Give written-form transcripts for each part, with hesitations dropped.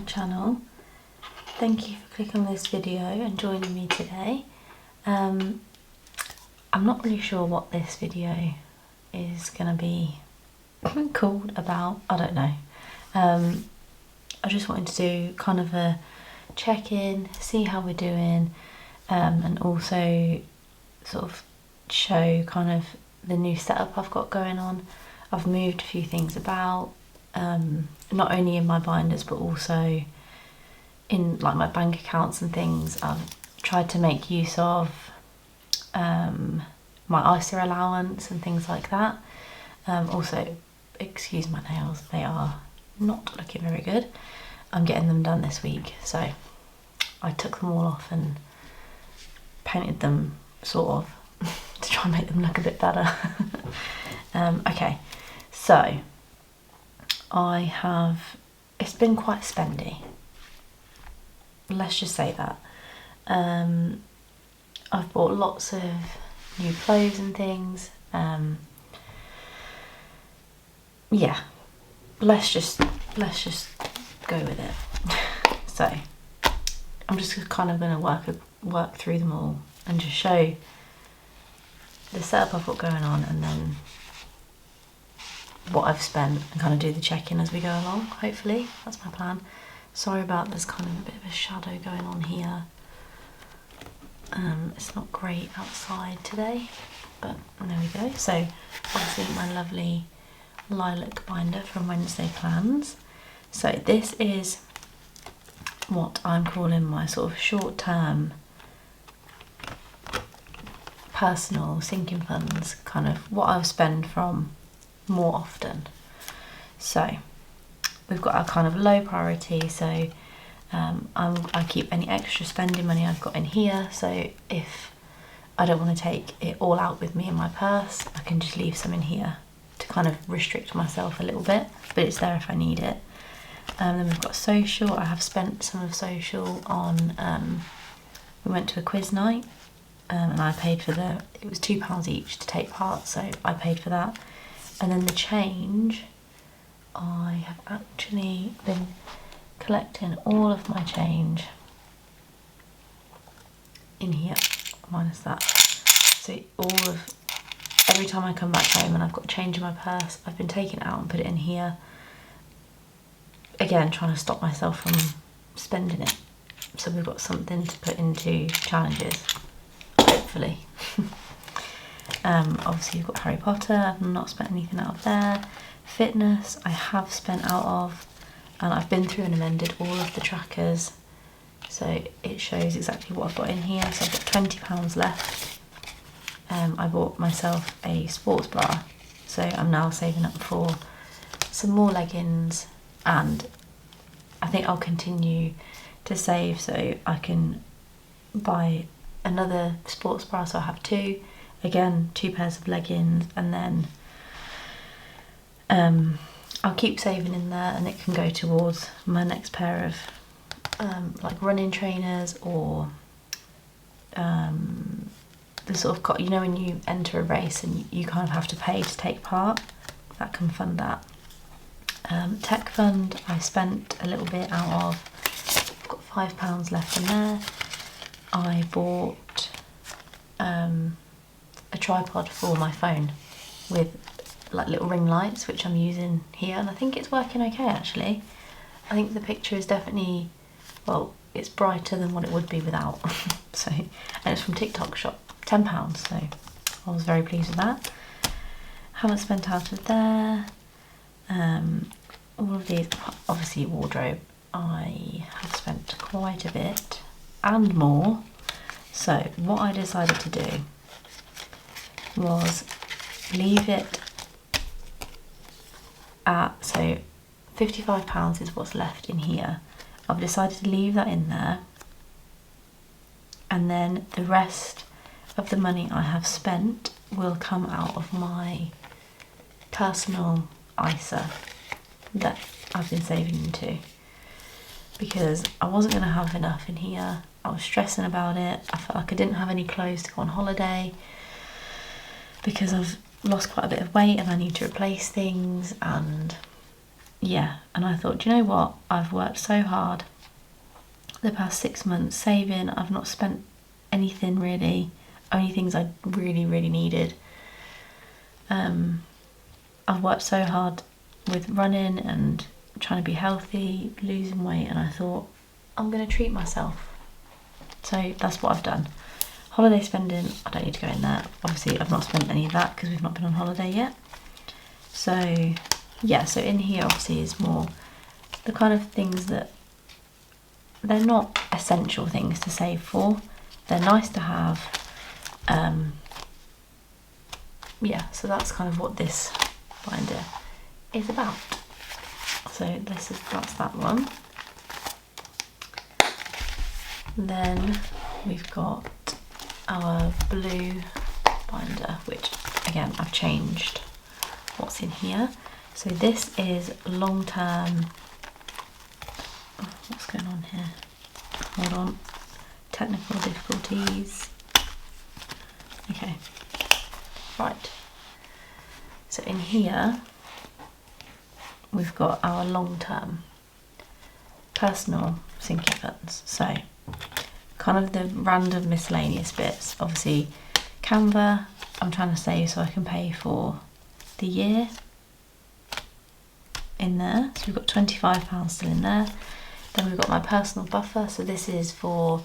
channel. Thank you for clicking on this video and joining me today. I'm not really sure what this video is going to be called about, I don't know. I just wanted to do kind of a check-in, see how we're doing, and also sort of show kind of the new setup I've got going on. I've moved a few things about, not only in my binders but also in like my bank accounts and things. I've tried to make use of my ISA allowance and things like that. Also, excuse my nails, they are not looking very good. I'm getting them done this week, so I took them all off and painted them sort of to try and make them look a bit better. Okay, so it's been quite spendy, let's just say that. I've bought lots of new clothes and things. Yeah, let's just go with it. So I'm just kind of going to work through them all and just show the setup I've got going on, and then what I've spent, and kind of do the check-in as we go along. Hopefully that's my plan. Sorry about there's kind of a bit of a shadow going on here. It's not great outside today, but there we go. So obviously my lovely lilac binder from Wednesday Plans. So this is what I'm calling my sort of short-term personal sinking funds, kind of what I'll spend from more often. So we've got our kind of low priority, so I keep any extra spending money I've got in here, so if I don't want to take it all out with me in my purse, I can just leave some in here to kind of restrict myself a little bit, but it's there if I need it. Then we've got social. I have spent some of social on, we went to a quiz night, and I paid for it was £2 each to take part, so I paid for that. And then the change, I have actually been collecting all of my change in here, minus that. So every time I come back home and I've got change in my purse, I've been taking it out and put it in here. Again, trying to stop myself from spending it. So we've got something to put into challenges, hopefully. Obviously you've got Harry Potter, I've not spent anything out of there. Fitness, I have spent out of, and I've been through and amended all of the trackers, so it shows exactly what I've got in here. So I've got £20 left. I bought myself a sports bra, so I'm now saving up for some more leggings, and I think I'll continue to save so I can buy another sports bra, so I have two. Again, 2 pairs of leggings, and then I'll keep saving in there, and it can go towards my next pair of like running trainers, or the sort of, you know, when you enter a race and you kind of have to pay to take part, that can fund that. Tech fund, I spent a little bit out of. I've got £5 left in there. I bought a tripod for my phone with like little ring lights, which I'm using here, and I think it's working okay actually. I think the picture is definitely, well, it's brighter than what it would be without. So, and it's from TikTok shop, £10, so I was very pleased with that. Haven't spent out of there. All of these, obviously wardrobe, I have spent quite a bit and more. So what I decided to do was leave it at, so £55 is what's left in here. I've decided to leave that in there, and then the rest of the money I have spent will come out of my personal ISA that I've been saving into, because I wasn't going to have enough in here. I was stressing about it. I felt like I didn't have any clothes to go on holiday because I've lost quite a bit of weight and I need to replace things, and yeah, and I thought, do you know what? I've worked so hard the past 6 months saving. I've not spent anything really, only things I really, really needed. I've worked so hard with running and trying to be healthy, losing weight, and I thought, I'm going to treat myself. So that's what I've done. Holiday spending, I don't need to go in there. Obviously, I've not spent any of that because we've not been on holiday yet. So yeah, so in here obviously is more the kind of things that they're not essential things to save for. They're nice to have. Yeah, so that's kind of what this binder is about. So that's that one. Then we've got our blue binder, which again I've changed what's in here. So this is long-term. Oh, what's going on here? Hold on. Technical difficulties. Okay. Right. So in here we've got our long-term personal sinking funds. So kind of the random miscellaneous bits. Obviously Canva, I'm trying to save so I can pay for the year in there. So we've got £25 still in there. Then we've got my personal buffer. So this is for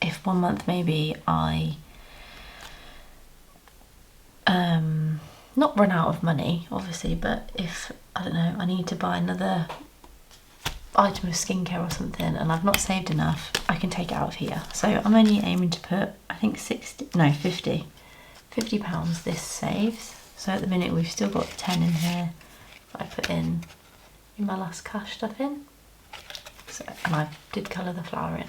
if 1 month maybe I not run out of money obviously, but if I don't know, I need to buy another item of skincare or something and I've not saved enough, I can take it out of here. So I'm only aiming to put, I think 50 £50 this saves. So at the minute we've still got 10 in here that I put in my last cash stuff in. So, and I did colour the flower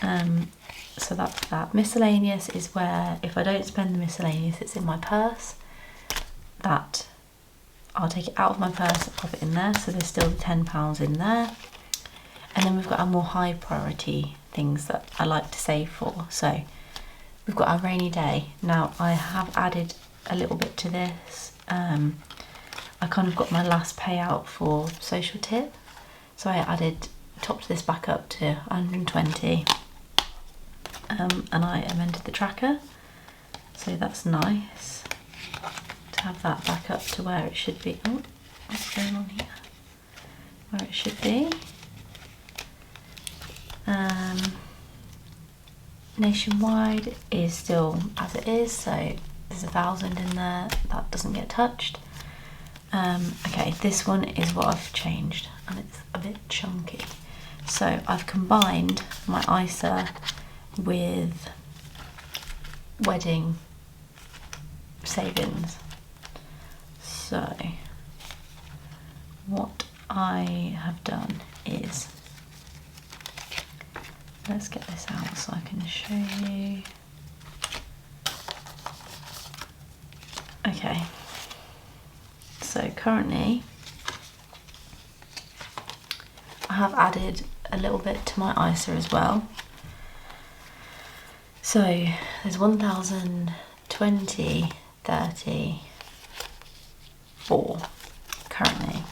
in. So that's that. Miscellaneous is where if I don't spend the miscellaneous, it's in my purse. That I'll take it out of my purse and pop it in there. So there's still the £10 in there. And then we've got our more high priority things that I like to save for. So we've got our rainy day. Now I have added a little bit to this. I kind of got my last payout for social tip. So I added, topped this back up to 120. And I amended the tracker. So that's nice to have that back up to where it should be. Oh, what's going on here? Where it should be. Nationwide is still as it is, so there's 1,000 in there, that doesn't get touched. Okay, this one is what I've changed and it's a bit chunky. So I've combined my ISA with wedding savings. So what I have done is, let's get this out so I can show you. Okay, so currently I have added a little bit to my ISA as well. So there's 1,000, 20, 30, 4 currently.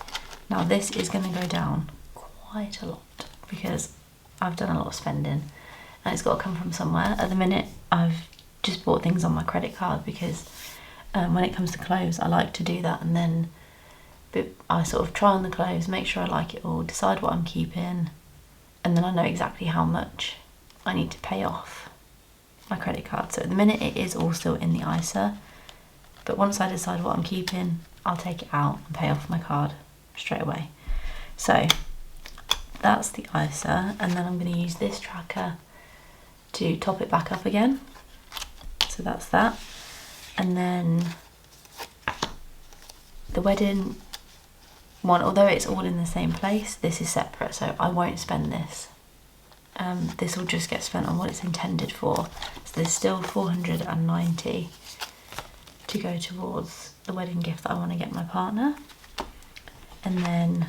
Now this is going to go down quite a lot because I've done a lot of spending and it's got to come from somewhere. At the minute I've just bought things on my credit card because when it comes to clothes I like to do that, and then I sort of try on the clothes, make sure I like it all, decide what I'm keeping, and then I know exactly how much I need to pay off my credit card. So at the minute it is all still in the ISA, but once I decide what I'm keeping, I'll take it out and pay off my card straight away. So that's the ISA, and then I'm going to use this tracker to top it back up again. So that's that. And then the wedding one, although it's all in the same place, this is separate, so I won't spend this. This will just get spent on what it's intended for. So there's still 490 to go towards the wedding gift that I want to get my partner. And then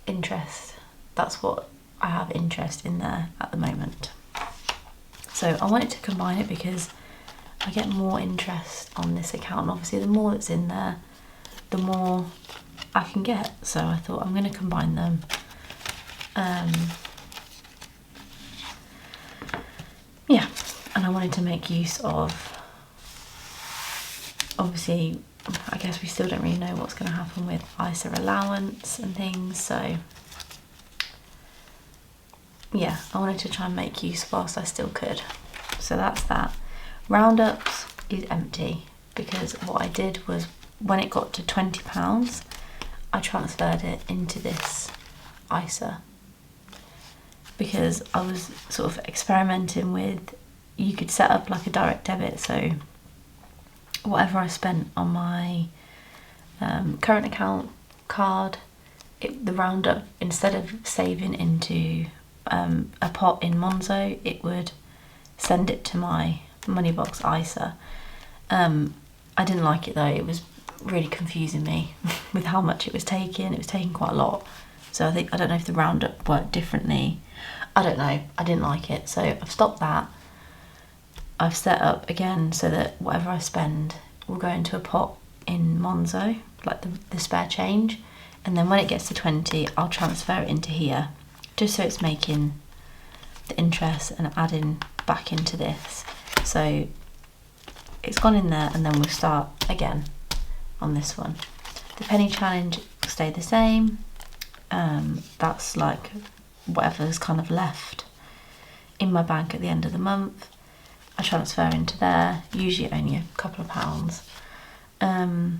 interest, that's what I have interest in there at the moment. So I wanted to combine it because I get more interest on this account. And obviously the more that's in there, the more I can get. So I thought I'm going to combine them. Yeah, and I wanted to make use of, obviously, I guess we still don't really know what's going to happen with ISA allowance and things, so yeah, I wanted to try and make use whilst I still could. So that's that. Roundups is empty because what I did was when it got to £20, I transferred it into this ISA because I was sort of experimenting with, you could set up like a direct debit, so whatever I spent on my current account card, the roundup, instead of saving into a pot in Monzo, it would send it to my Moneybox ISA. I didn't like it though, it was really confusing me with how much it was taking quite a lot. So I don't know if the roundup worked differently. I don't know, I didn't like it. So I've stopped that. I've set up again so that whatever I spend will go into a pot in Monzo, like the spare change. And then when it gets to 20, I'll transfer it into here, just so it's making the interest and adding back into this. So it's gone in there, and then we'll start again on this one. The penny challenge will stay the same. That's like whatever's kind of left in my bank at the end of the month. I transfer into there, usually only a couple of pounds. So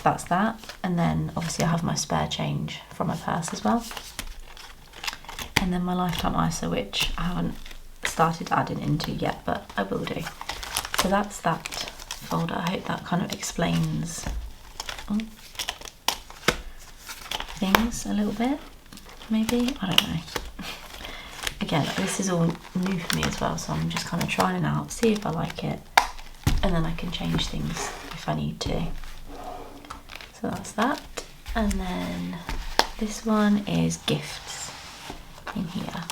that's that. And then obviously I have my spare change from my purse as well. And then my lifetime ISA, which I haven't started adding into yet, but I will do. So that's that folder. I hope that kind of explains things a little bit, maybe, I don't know. Again, this is all new for me as well, so I'm just kind of trying it out, see if I like it, and then I can change things if I need to. So that's that. And then this one is gifts in here.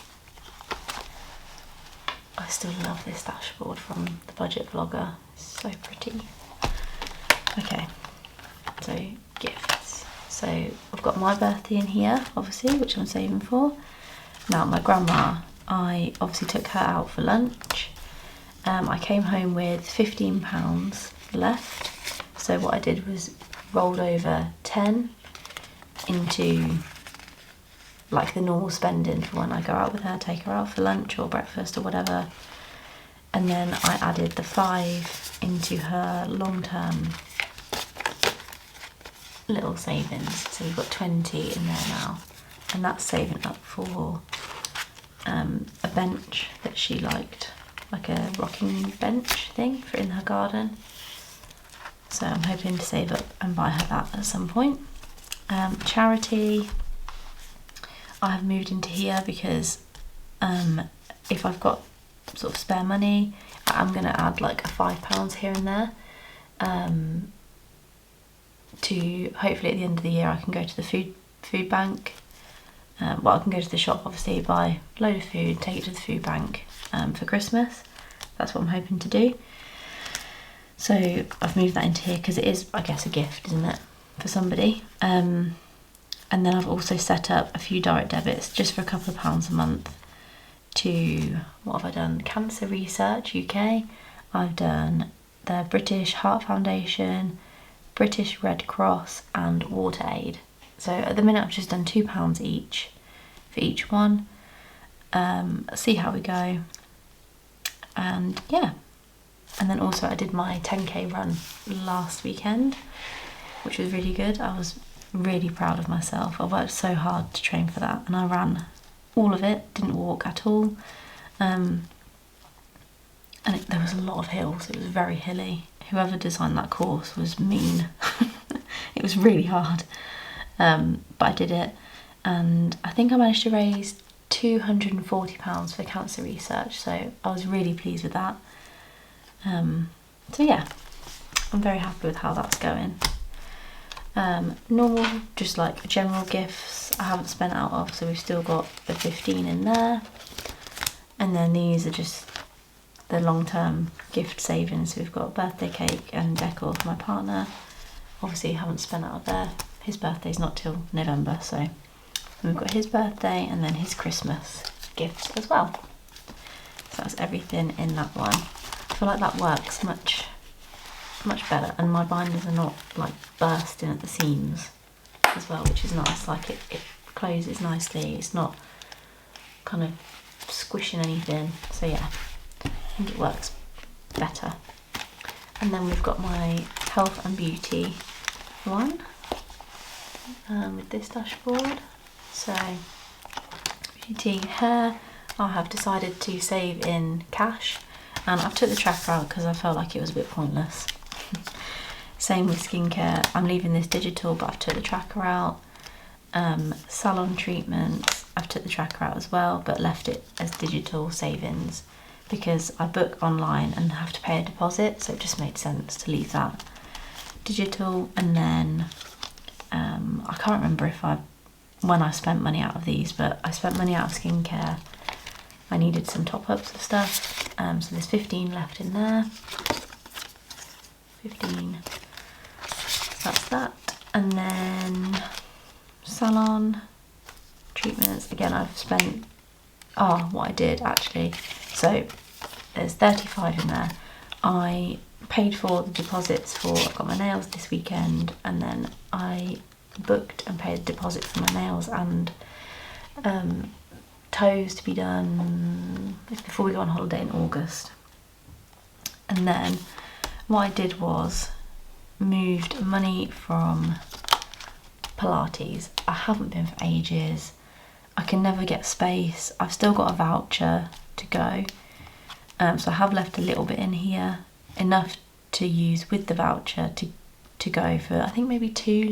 I still love this dashboard from the Budget Vlogger, it's so pretty. Okay, so gifts. So I've got my birthday in here, obviously, which I'm saving for. Now my grandma, I obviously took her out for lunch. I came home with £15 left. So what I did was rolled over 10 into like the normal spending for when I go out with her, take her out for lunch or breakfast or whatever. And then I added the 5 into her long-term little savings. So we've got 20 in there now. And that's saving up for a bench that she liked, like a rocking bench thing for in her garden. So I'm hoping to save up and buy her that at some point. Charity, I have moved into here because if I've got sort of spare money, I'm going to add like a £5 here and there to hopefully at the end of the year I can go to the food bank. Well, I can go to the shop, obviously, buy a load of food, take it to the food bank for Christmas. That's what I'm hoping to do. So I've moved that into here because it is, I guess, a gift, isn't it, for somebody. And then I've also set up a few direct debits just for a couple of pounds a month to, what have I done? Cancer Research UK. I've done the British Heart Foundation, British Red Cross and Water Aid. So at the minute I've just done £2 each for each one. See how we go. And yeah. And then also I did my 10k run last weekend, which was really good. I was really proud of myself. I worked so hard to train for that and I ran all of it, didn't walk at all. And there was a lot of hills, it was very hilly. Whoever designed that course was mean. It was really hard. But I did it, and I think I managed to raise £240 for Cancer Research, so I was really pleased with that. So yeah, I'm very happy with how that's going. Normal, just like general gifts I haven't spent out of, so we've still got the 15 in there. And then these are just the long-term gift savings. So we've got a birthday cake and decor for my partner, obviously haven't spent out of there. His birthday's not till November, so we've got his birthday and then his Christmas gifts as well. So that's everything in that one. I feel like that works much better, and my binders are not like bursting at the seams as well, which is nice. Like it closes nicely, it's not kind of squishing anything, so yeah, I think it works better. And then we've got my health and beauty one with this dashboard. So beauty hair, I have decided to save in cash, and I've took the tracker out because I felt like it was a bit pointless. Same with skincare, I'm leaving this digital, but I've took the tracker out. Salon treatments, I've took the tracker out as well, but left it as digital savings because I book online and have to pay a deposit, so it just made sense to leave that digital. And then I can't remember when I spent money out of these, but I spent money out of skincare. I needed some top-ups of stuff, so there's 15 left in there. 15, so that's that. And then salon treatments, again I've spent, what I did actually, so there's 35 in there. I paid for the deposits for, I've got my nails this weekend, and then I booked and paid the deposit for my nails and toes to be done before we go on holiday in August. And then what I did was moved money from Pilates. I haven't been for ages. I can never get space. I've still got a voucher to go, so I have left a little bit in here, enough to use with the voucher to go for, I think maybe 2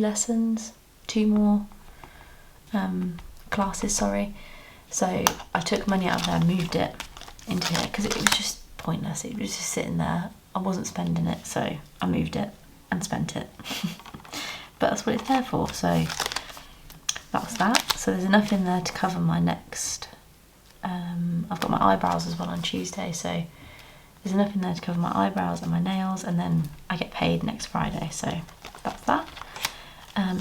more classes, sorry. So I took money out of there, moved it into here because it was just pointless. It was just sitting there. I wasn't spending it, so I moved it and spent it. But that's what it's there for, so that was that. So there's enough in there to cover my next, I've got my eyebrows as well on Tuesday, so there's enough in there to cover my eyebrows and my nails, and then I get paid next Friday, so that's that.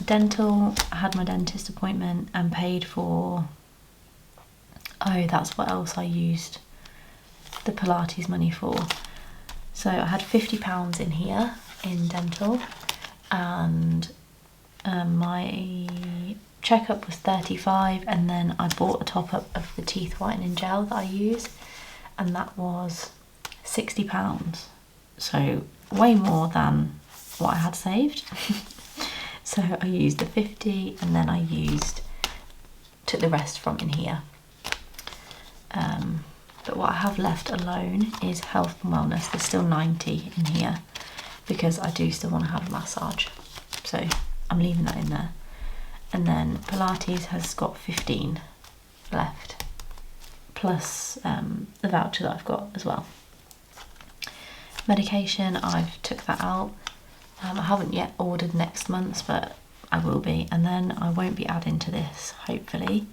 Dental, I had my dentist appointment and paid for, that's what else I used the Pilates money for. So I had £50 in here in dental, and my checkup was 35, and then I bought a top up of the teeth whitening gel that I use, and that was £60, so way more than what I had saved. So I used the 50, and then I took the rest from in here. But what I have left alone is health and wellness. There's still 90 in here because I do still want to have a massage, so I'm leaving that in there. And then Pilates has got 15 left, plus the voucher that I've got as well. Medication, I've took that out. I haven't yet ordered next month's, but I will be, and then I won't be adding to this, hopefully,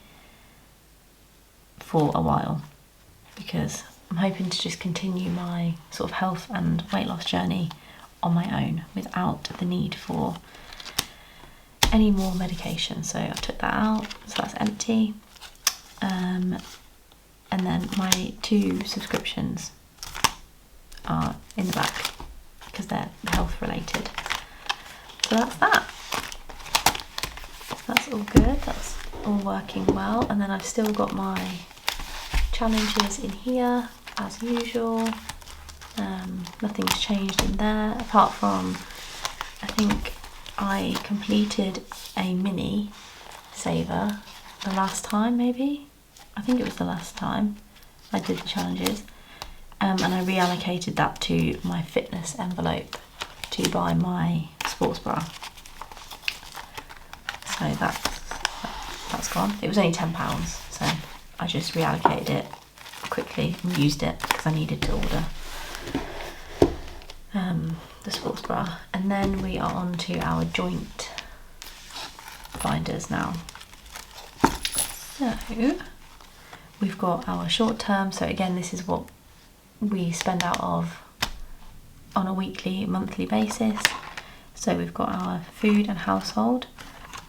for a while, because I'm hoping to just continue my sort of health and weight loss journey on my own without the need for any more medication. So I took that out, so that's empty. And then my 2 subscriptions are in the back because they're health related. So that's that. That's all good, that's all working well. And then I've still got my challenges in here as usual. Nothing's changed in there apart from, I think I completed a mini saver the last time, maybe. I think it was the last time I did the challenges, and I reallocated that to my fitness envelope to buy my sports bra. So that's gone. It was only £10, so I just reallocated it quickly and used it because I needed to order the sports bra. And then we are on to our joint binders now. So we've got our short term, so again this is what we spend out of on a weekly, monthly basis. So we've got our food and household,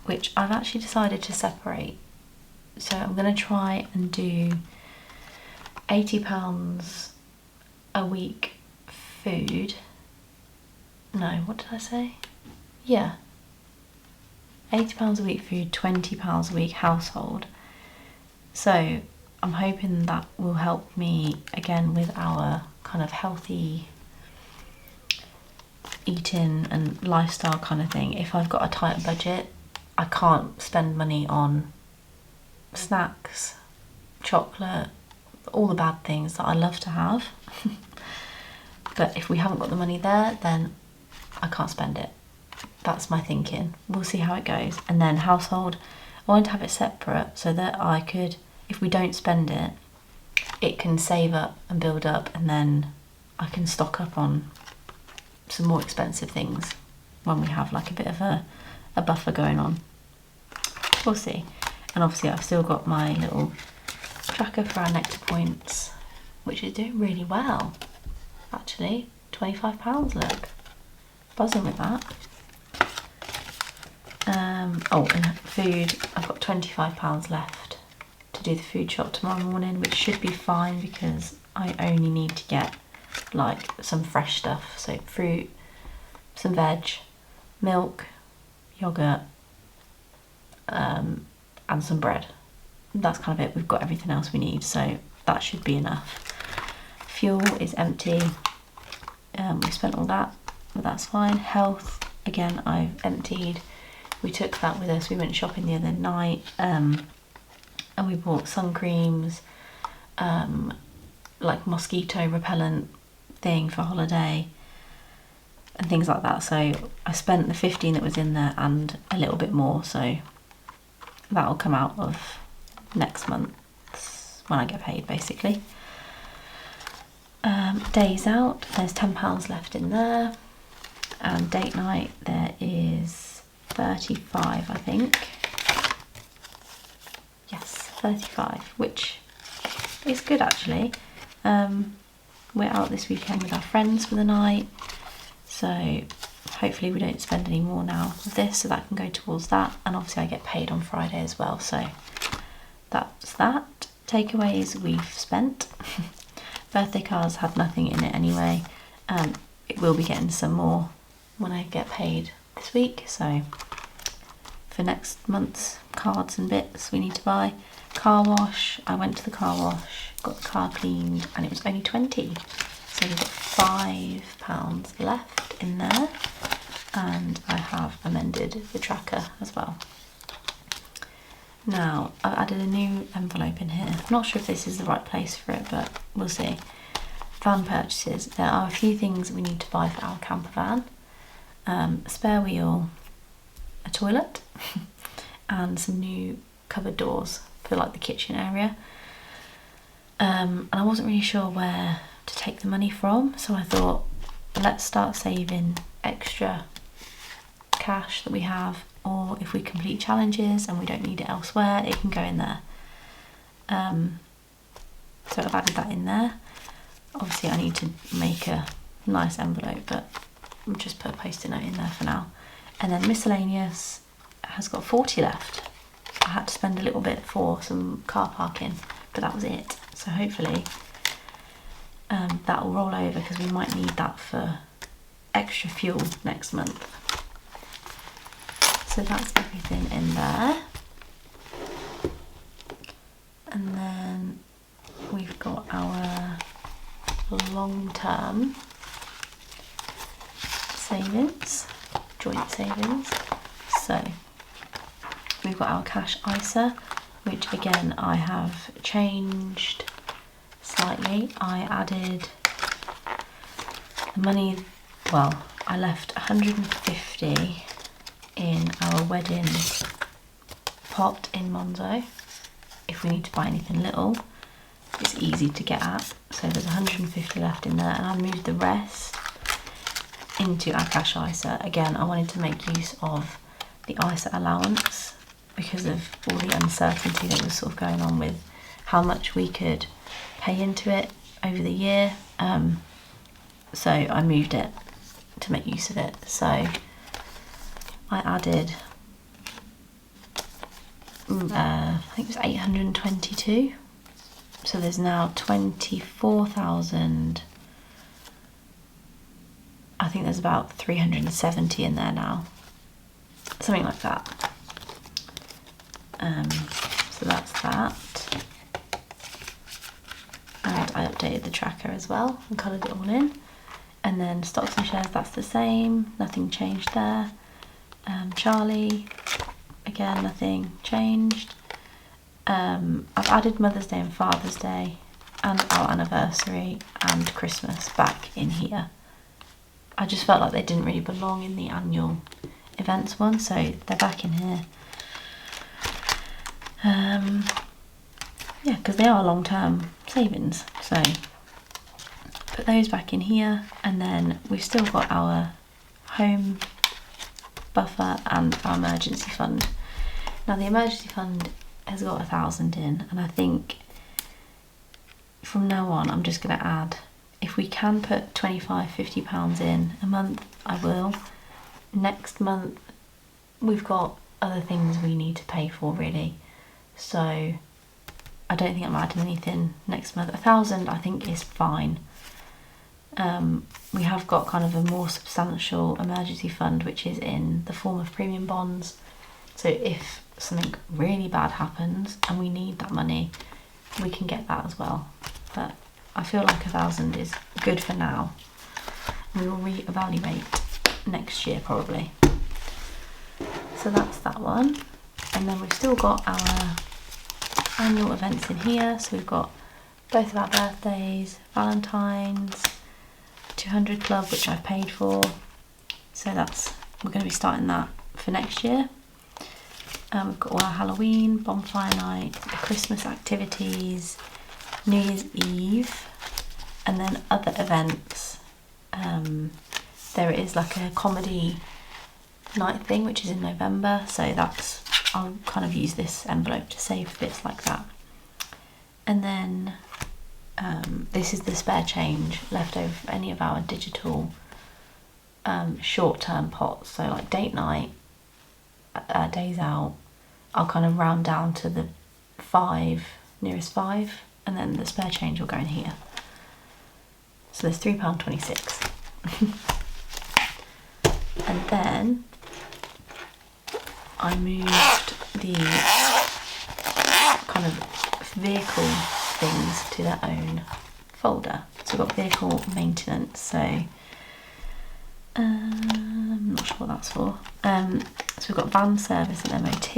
which I've actually decided to separate. So I'm going to try and do £80 a week food. No, what did I say? Yeah. £80 a week food, £20 a week household. So I'm hoping that will help me again with our kind of healthy eating and lifestyle kind of thing. If I've got a tight budget, I can't spend money on snacks, chocolate, all the bad things that I love to have. But if we haven't got the money there, then I can't spend it. That's my thinking. We'll see how it goes. And then household, I want to have it separate so that I could, if we don't spend it, it can save up and build up, and then I can stock up on some more expensive things when we have like a bit of a buffer going on. We'll see. And obviously I've still got my little tracker for our nectar points, which is doing really well actually. £25, look, buzzing with that. Oh, and food, I've got £25 left to do the food shop tomorrow morning, which should be fine because I only need to get like some fresh stuff, so fruit, some veg, milk, yogurt, and some bread. That's kind of it. We've got everything else we need, so that should be enough. Fuel is empty. We spent all that, but that's fine. Health, again, I've emptied. We took that with us. We went shopping the other night, and we bought sun creams, like mosquito repellent thing for holiday and things like that. So I spent the 15 that was in there and a little bit more, so that'll come out of next month when I get paid, basically. Days out, there's £10 left in there, and date night there is 35, I think. Yes, 35, which is good actually. We're out this weekend with our friends for the night, so hopefully we don't spend any more now with this, so that can go towards that. And obviously I get paid on Friday as well, so that's that. Takeaways we've spent. Birthday cards had nothing in it anyway. It will be getting some more when I get paid this week, so for next month's cards and bits we need to buy. Car wash, I went to the car wash, got the car cleaned, and it was only 20, so we've got £5 left in there, and I have amended the tracker as well. Now I've added a new envelope in here. I'm not sure if this is the right place for it, but we'll see. Van purchases, there are a few things we need to buy for our camper van. A spare wheel, a toilet, and some new cupboard doors for like the kitchen area. And I wasn't really sure where to take the money from, so I thought let's start saving extra cash that we have, or if we complete challenges and we don't need it elsewhere, it can go in there. So I've added that in there. Obviously I need to make a nice envelope, but I'll just put a post-it note in there for now. And then miscellaneous has got 40 left. I had to spend a little bit for some car parking, but that was it. So hopefully that will roll over, because we might need that for extra fuel next month. So that's everything in there. And then we've got our long-term savings, joint savings. So we've got our cash ISA, which again I have changed slightly. I added the money, well, I left 150 in our wedding pot in Monzo. If we need to buy anything little, it's easy to get at. So there's 150 left in there, and I moved the rest into our cash ISA. Again, I wanted to make use of the ISA allowance because of all the uncertainty that was sort of going on with how much we could pay into it over the year. So I moved it to make use of it. So I added, I think it was 822. So there's now 24,000. I think there's about 370 in there now. Something like that. So that's that. And I updated the tracker as well and coloured it all in. And then stocks and shares, that's the same, nothing changed there. Charlie, again, nothing changed. I've added Mother's Day and Father's Day and our anniversary and Christmas back in here. I just felt like they didn't really belong in the annual events one, so they're back in here. Yeah, because they are long-term savings, so put those back in here. And then we've still got our home buffer and our emergency fund. Now the emergency fund has got 1,000 in, and I think from now on I'm just going to add, if we can put 25-50 pounds in a month, I will. Next month we've got other things we need to pay for really, so I don't think I'm adding anything next month. 1,000 I think is fine. We have got kind of a more substantial emergency fund which is in the form of premium bonds, so if something really bad happens and we need that money, we can get that as well. But I feel like 1,000 is good for now. We will reevaluate next year probably. So that's that one. And then we've still got our annual events in here. So we've got both of our birthdays, Valentine's, 200 Club, which I've paid for. So we're going to be starting that for next year. We've got all our Halloween, bonfire night, the Christmas activities, New Year's Eve, and then other events. There is like a comedy night thing which is in November, so I'll kind of use this envelope to save bits like that. And then this is the spare change left over for any of our digital short-term pots, so like date night, days out, I'll kind of round down to the nearest 5, and then the spare change will go in here. So there's £3.26. And then I moved the kind of vehicle things to their own folder. So we've got vehicle maintenance, so I'm not sure what that's for. So we've got van service and MOT,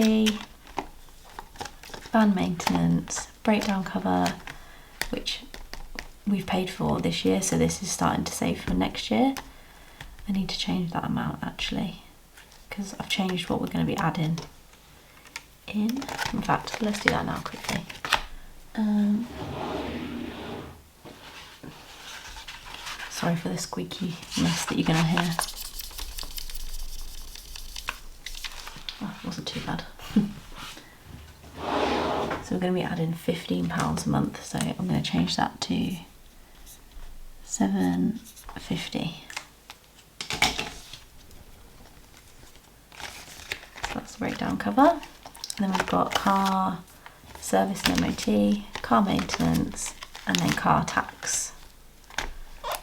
van maintenance, breakdown cover, which we've paid for this year, so this is starting to save for next year. I need to change that amount actually, because I've changed what we're going to be adding in. In fact, let's do that now quickly. Sorry for the squeaky mess that you're going to hear. Oh, it wasn't too bad. So we're going to be adding £15 a month, so I'm going to change that to £7.50. So that's the breakdown cover. And then we've got car service and MOT, car maintenance, and then car tax.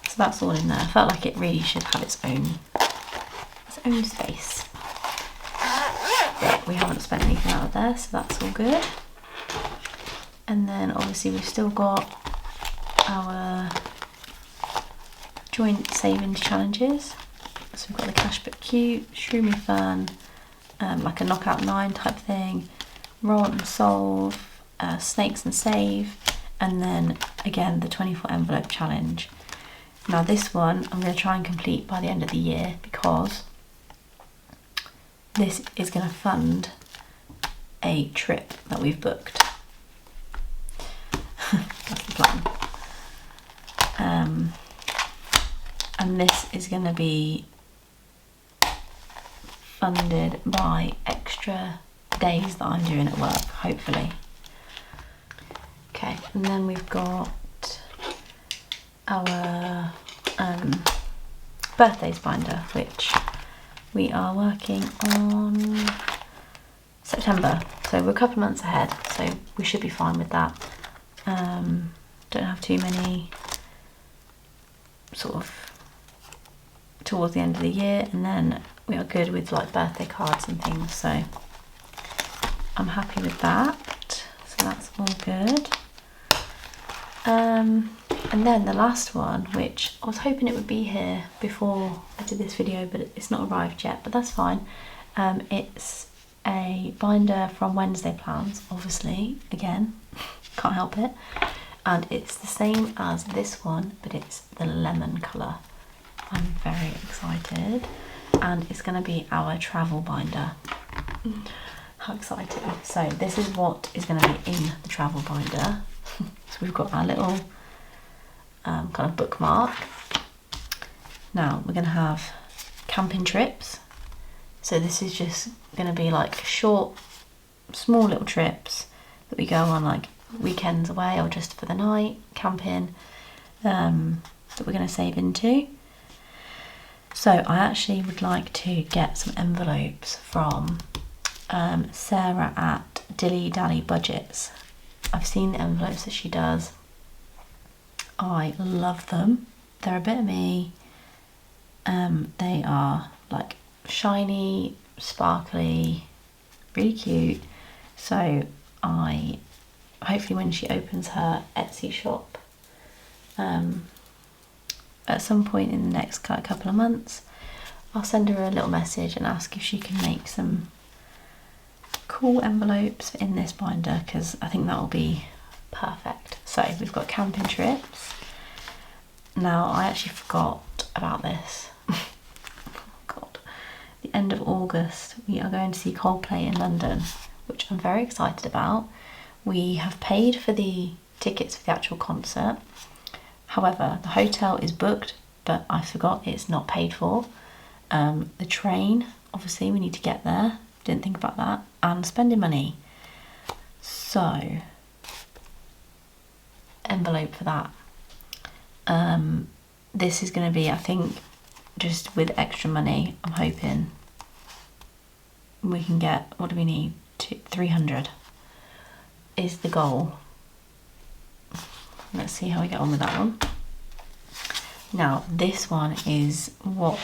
So that's all in there. I felt like it really should have its own space. But we haven't spent anything out of there, so that's all good. And then obviously we've still got our joint savings challenges. So we've got the Cash But Cute, Shrew Me Fun, like a Knockout 9 type thing, Roll and Solve, Snakes and Save, and then again the 24 envelope challenge. Now this one I'm going to try and complete by the end of the year, because this is going to fund a trip that we've booked. That's the plan. And this is going to be funded by extra days that I'm doing at work, hopefully. Okay, and then we've got our birthdays binder, which we are working on September, so we're a couple of months ahead, so we should be fine with that. Don't have too many sort of towards the end of the year, and then we are good with like birthday cards and things, so I'm happy with that, so that's all good. And then the last one, which I was hoping it would be here before I did this video, but it's not arrived yet, but that's fine. It's a binder from Wednesday Plans, obviously, again, can't help it. And it's the same as this one, but it's the lemon colour. I'm very excited. And it's going to be our travel binder. How exciting. So this is what is going to be in the travel binder. So we've got our little kind of bookmark. Now we're going to have camping trips. So this is just going to be like short, small little trips that we go on, like weekends away or just for the night, camping, that we're going to save into. So I actually would like to get some envelopes from Sarah at Dilly Dally Budgets. I've seen the envelopes that she does. I love them. They're a bit of me. They are like shiny, sparkly, really cute. So I hopefully when she opens her Etsy shop at some point in the next couple of months, I'll send her a little message and ask if she can make some cool envelopes in this binder, because I think that will be perfect. So we've got camping trips. Now I actually forgot about this. God, the end of August we are going to see Coldplay in London, which I'm very excited about. We have paid for the tickets for the actual concert. However, the hotel is booked, but I forgot it's not paid for. The train, obviously we need to get there. Didn't think about that. And spending money. So, envelope for that. This is going to be, I think, just with extra money, I'm hoping we can get, what do we need? 300 is the goal. Let's see how we get on with that one. Now, this one is what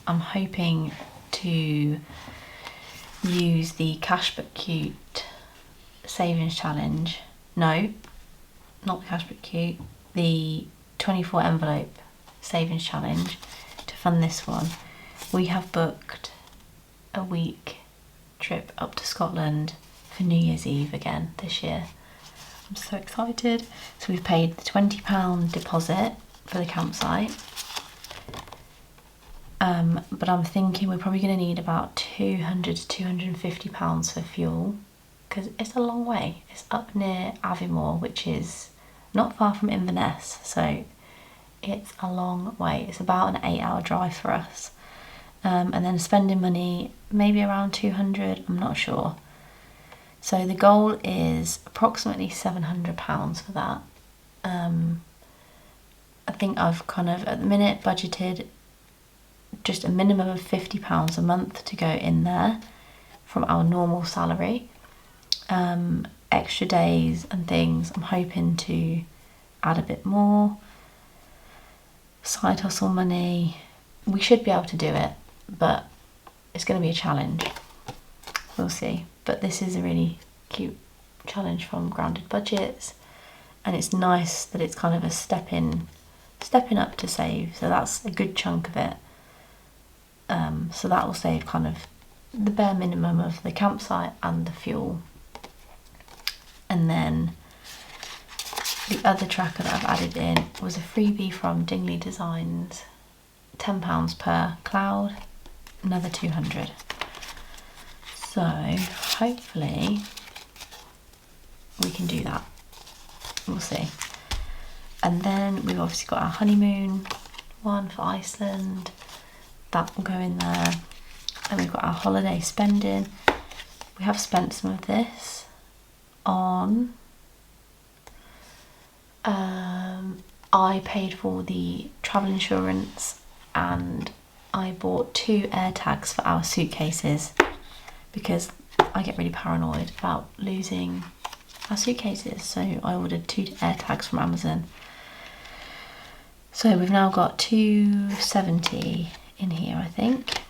I'm hoping to use the Cash But Cute Savings Challenge. No, not the Cash But Cute. The 24 envelope savings challenge to fund this one. We have booked a week trip up to Scotland for New Year's Eve again this year. I'm so excited. So we've paid the £20 deposit for the campsite. But I'm thinking we're probably going to need about £200 to £250 for fuel, because it's a long way. It's up near Aviemore, which is not far from Inverness, so it's a long way. It's about an 8-hour drive for us. And then spending money, maybe around 200, I'm not sure. So the goal is approximately £700 for that. I think I've kind of, at the minute, budgeted just a minimum of £50 a month to go in there from our normal salary. Extra days and things, I'm hoping to add a bit more. Side hustle money, we should be able to do it, but it's going to be a challenge. We'll see. But this is a really cute challenge from Grounded Budgets, and it's nice that it's kind of a stepping up to save. So that's a good chunk of it. So that will save kind of the bare minimum of the campsite and the fuel. And then the other tracker that I've added in was a freebie from Dingley Designs, £10 per cloud, another 200. So hopefully we can do that. We'll see. And then we've obviously got our honeymoon one for Iceland. That will go in there. And we've got our holiday spending. We have spent some of this on... I paid for the travel insurance, and I bought 2 air tags for our suitcases because I get really paranoid about losing our suitcases, so I ordered 2 air tags from Amazon. So we've now got 270 in here, I think,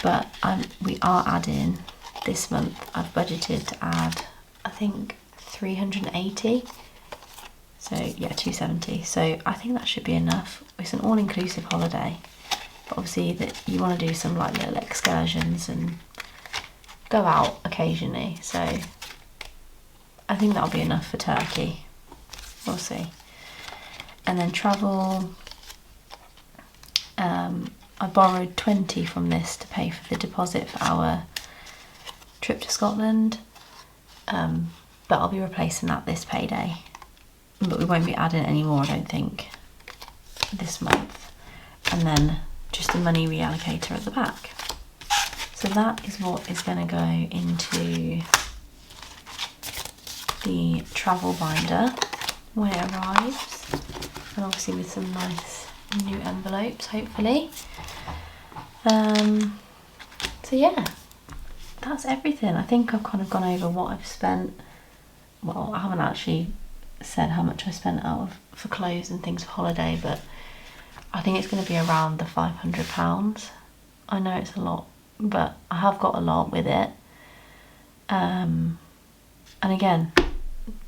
but we are adding this month. I've budgeted to add, I think, 380. So yeah, 270. So I think that should be enough. It's an all-inclusive holiday, but obviously that you want to do some like little excursions and go out occasionally. So I think that'll be enough for Turkey. We'll see. And then travel. I borrowed 20 from this to pay for the deposit for our trip to Scotland, but I'll be replacing that this payday. But we won't be adding any more, I don't think, this month. And then just a money reallocator at the back. So that is what is going to go into the travel binder when it arrives, and obviously with some nice new envelopes, hopefully. So yeah, that's everything. I think I've kind of gone over what I've spent. Well, I haven't actually said how much I spent for clothes and things for holiday, but I think it's going to be around the £500. I know it's a lot, but I have got a lot with it. And again,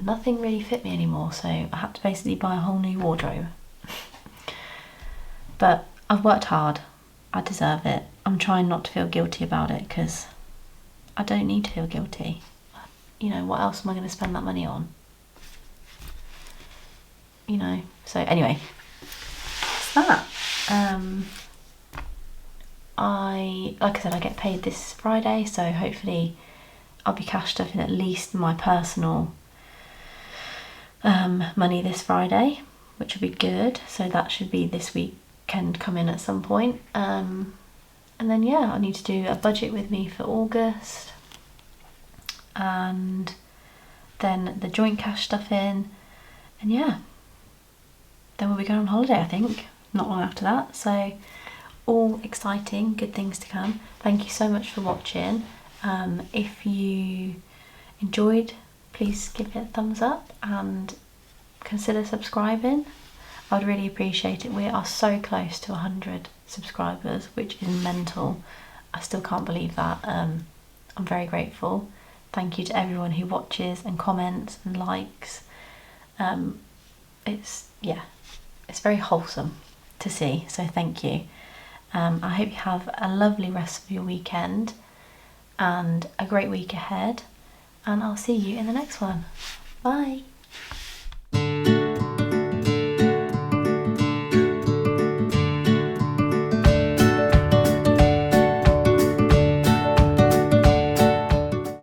nothing really fit me anymore, so I had to basically buy a whole new wardrobe. But I've worked hard. I deserve it. I'm trying not to feel guilty about it because I don't need to feel guilty. You know, what else am I going to spend that money on? You know, so anyway, it's that. Like I said, I get paid this Friday, so hopefully I'll be cashed up in at least my personal money this Friday, which will be good. So that should be this weekend come in at some point. And then yeah, I need to do a budget with me for August, and then the joint cash stuff in, and yeah, then we'll be going on holiday, I think, not long after that. So all exciting, good things to come. Thank you so much for watching. If you enjoyed, please give it a thumbs up and consider subscribing. I would really appreciate it. We are so close to 100 subscribers, which is mental. I still can't believe that. I'm very grateful. Thank you to everyone who watches and comments and likes. It's very wholesome to see, so thank you. I hope you have a lovely rest of your weekend and a great week ahead, and I'll see you in the next one. Bye.